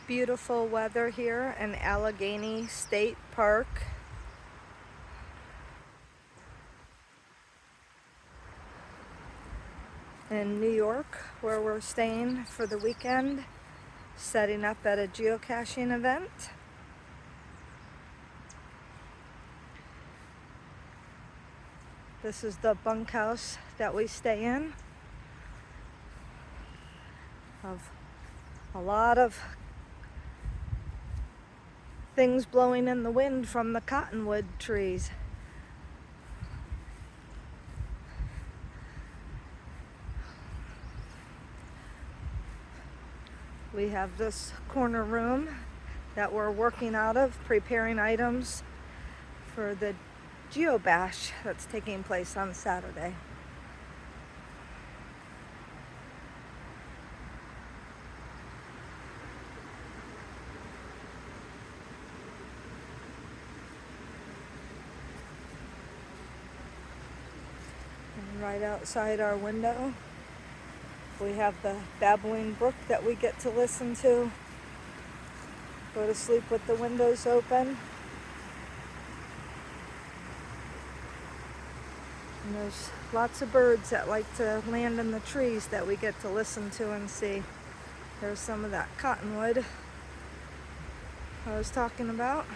Beautiful weather here in Allegany State Park. In New York, where we're staying for the weekend, setting up at a geocaching event. This is the bunkhouse that we stay in. Of a lot of things blowing in the wind from the cottonwood trees. We have this corner room that we're working out of, preparing items for the geobash that's taking place on Saturday. And right outside our window, we have the babbling brook that we get to listen to. Go to sleep with the windows open. And there's lots of birds that like to land in the trees that we get to listen to and see. There's some of that cottonwood I was talking about.